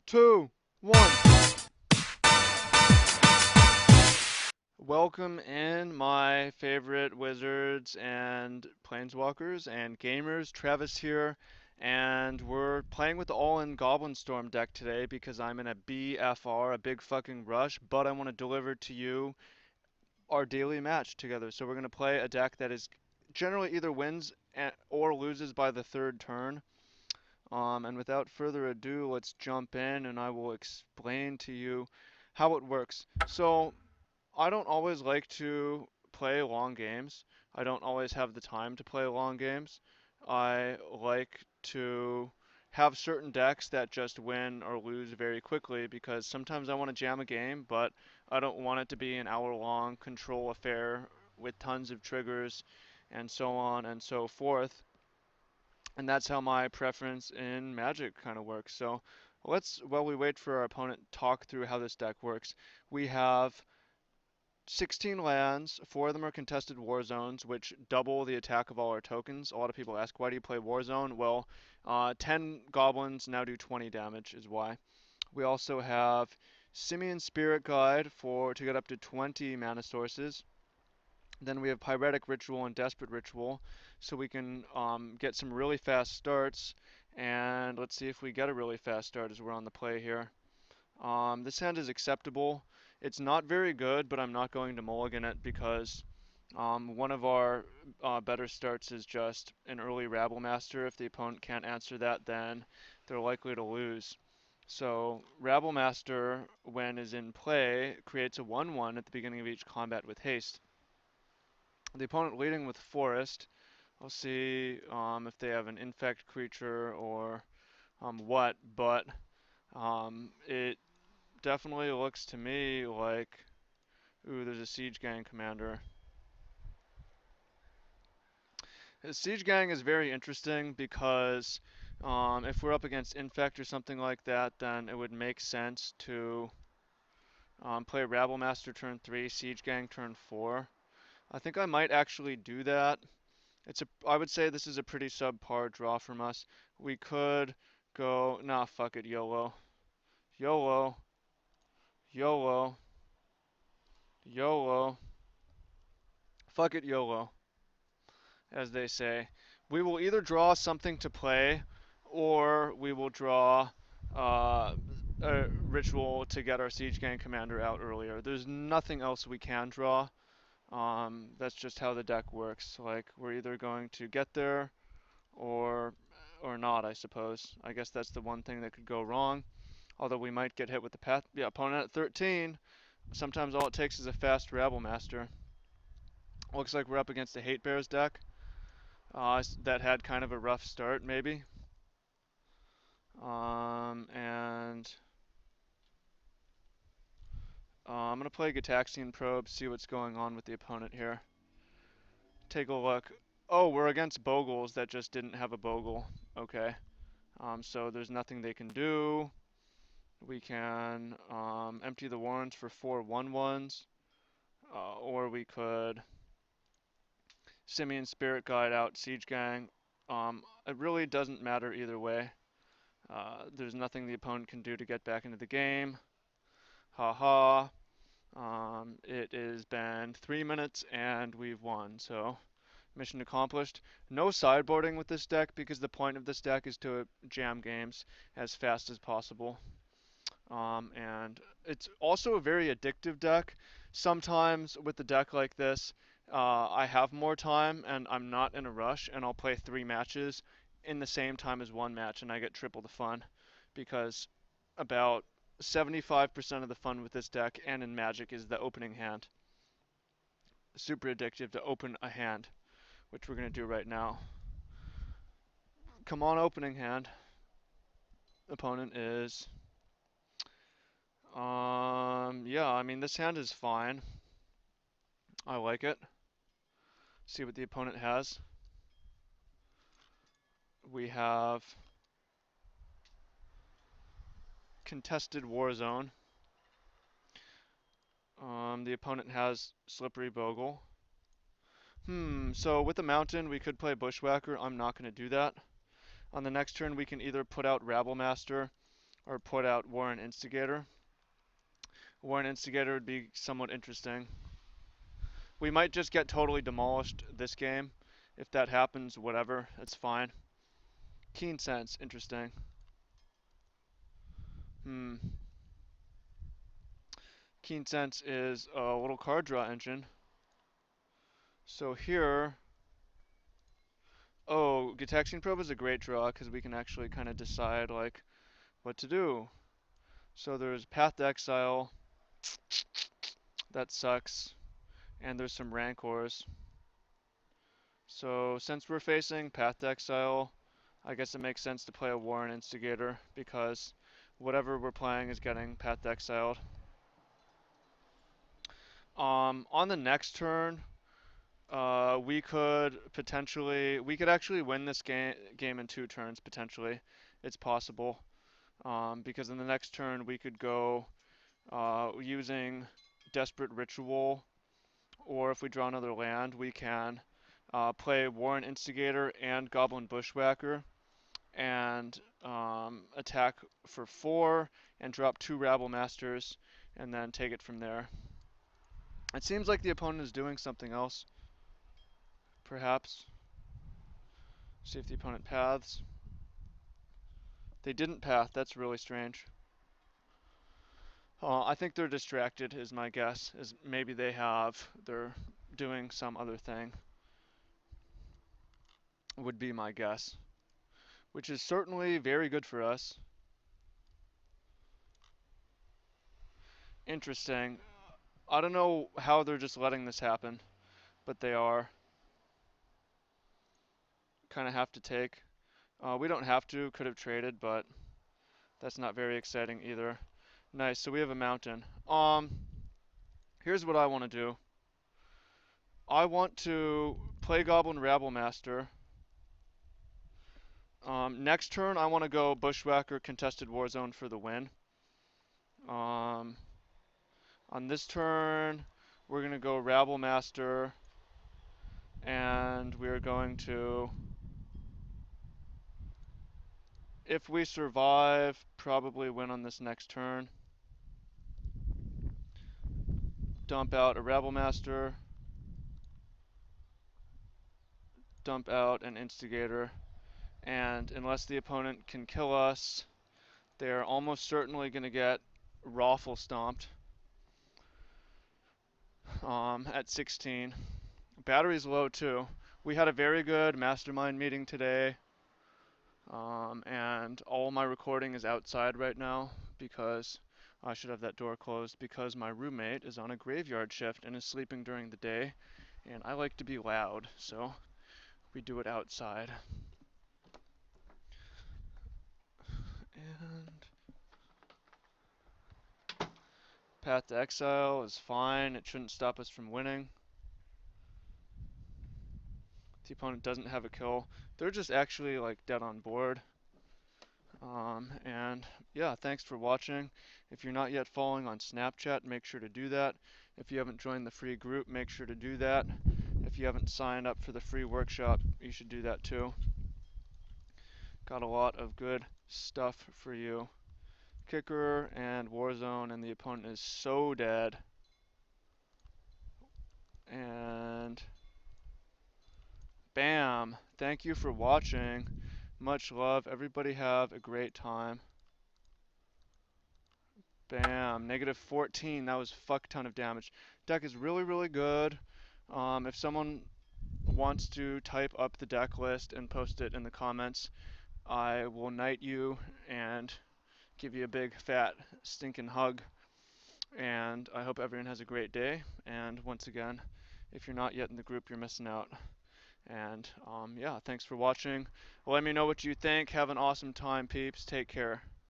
2, 1. Welcome in my favorite wizards and planeswalkers and gamers. Travis here, and we're playing with the all-in Goblin Storm deck today because I'm in a BFR, a big fucking rush, but I want to deliver to you our daily match together. So we're going to play a deck that is generally either wins or loses by the third turn. And without further ado, let's jump in and I will explain to you how it works. So I don't always like to play long games. I don't always have the time to play long games. I like to have certain decks that just win or lose very quickly because sometimes I want to jam a game, but I don't want it to be an hour-long control affair with tons of triggers and so on and so forth. And that's how my preference in Magic kind of works. So while we wait for our opponent, talk through how this deck works. We have 16 lands, 4 of them are contested war zones, which double the attack of all our tokens. A lot of people ask, why do you play war zone? Well, 10 goblins now do 20 damage is why. We also have Simian Spirit Guide to get up to 20 mana sources. Then we have Pyretic Ritual and Desperate Ritual, so we can get some really fast starts. And let's see if we get a really fast start as we're on the play here. This hand is acceptable. It's not very good, but I'm not going to mulligan it because one of our better starts is just an early Rabble Master. If the opponent can't answer that, then they're likely to lose. So Rabble Master, when is in play, creates a 1/1 at the beginning of each combat with haste. The opponent leading with Forest, I'll see if they have an infect creature or what, but it definitely looks to me like, ooh, there's a Siege Gang commander. The Siege Gang is very interesting because if we're up against Infect or something like that, then it would make sense to play Rabble Master turn 3, Siege Gang turn 4. I think I might actually do that. I would say this is a pretty subpar draw from us. We could go, nah, fuck it, YOLO. YOLO. YOLO. YOLO. Fuck it, YOLO, as they say. We will either draw something to play, or we will draw a ritual to get our Siege Gang commander out earlier. There's nothing else we can draw. That's just how the deck works. Like, we're either going to get there, or not, I suppose. I guess that's the one thing that could go wrong. Although we might get hit with the path. Yeah, opponent at 13. Sometimes all it takes is a fast Rabble Master. Looks like we're up against a Hate Bears deck that had kind of a rough start, maybe. And I'm going to play Gitaxian Probe, see what's going on with the opponent here. Take a look. Oh, we're against Bogles that just didn't have a Bogle. Okay. So there's nothing they can do. We can empty the warrants for 4 1/1s. Or we could Simian Spirit Guide out Siege Gang. It really doesn't matter either way. There's nothing the opponent can do to get back into the game. Haha. It has been 3 minutes and we've won, so mission accomplished. No sideboarding with this deck because the point of this deck is to jam games as fast as possible. And it's also a very addictive deck. Sometimes with a deck like this, I have more time and I'm not in a rush, and I'll play 3 matches in the same time as one match, and I get triple the fun because about 75% of the fun with this deck and in Magic is the opening hand. Super addictive to open a hand, which we're going to do right now. Come on, opening hand. Opponent is yeah, I mean, this hand is fine. I like it. See what the opponent has. We have contested war zone. The opponent has slippery bogle. So with the mountain, we could play bushwhacker. I'm not going to do that. On the next turn, we can either put out Rabble Master, or put out Warren Instigator. Warren Instigator would be somewhat interesting. We might just get totally demolished this game. If that happens, whatever, it's fine. Keen Sense, interesting. Hmm. Keen Sense is a little card draw engine. So here, oh, Gitaxian Probe is a great draw because we can actually kind of decide like what to do. So there's Path to Exile, that sucks, and there's some Rancors. So since we're facing Path to Exile, I guess it makes sense to play a Warren Instigator because whatever we're playing is getting Path to Exiled. On the next turn, we could actually win this game in 2 turns potentially. It's possible because in the next turn we could go using Desperate Ritual, or if we draw another land, we can play Warren Instigator and Goblin Bushwhacker and attack for 4 and drop 2 Rabble Masters and then take it from there. It seems like the opponent is doing something else, perhaps. See if the opponent paths. They didn't path, that's really strange. I think they're distracted is my guess, is maybe they're doing some other thing, would be my guess. Which is certainly very good for us. Interesting. I don't know how they're just letting this happen, but they are. Kind of have to take. We don't have to, could have traded, but that's not very exciting either. Nice, so we have a mountain. Here's what I want to do. I want to play Goblin Rabble Master. Next turn, I want to go Bushwhacker Contested Warzone for the win. On this turn, we're going to go Rabble Master, and we're going to, if we survive, probably win on this next turn. Dump out a Rabble Master, dump out an Instigator, and unless the opponent can kill us, they're almost certainly going to get Raffle Stomped at 16. Battery's low too. We had a very good mastermind meeting today, and all my recording is outside right now because I should have that door closed because my roommate is on a graveyard shift and is sleeping during the day, and I like to be loud, so we do it outside. And Path to Exile is fine. It shouldn't stop us from winning. The opponent doesn't have a kill. They're just actually like dead on board. And yeah, thanks for watching. If you're not yet following on Snapchat, make sure to do that. If you haven't joined the free group, make sure to do that. If you haven't signed up for the free workshop, you should do that too. Got a lot of good stuff for you. Kicker and Warzone, and the opponent is so dead. And bam! Thank you for watching. Much love. Everybody have a great time. Bam. Negative 14. That was a fuck ton of damage. Deck is really, really good. If someone wants to type up the deck list and post it in the comments, I will knight you and give you a big, fat, stinking hug. And I hope everyone has a great day. And once again, if you're not yet in the group, you're missing out. And yeah, thanks for watching. Let me know what you think. Have an awesome time, peeps. Take care.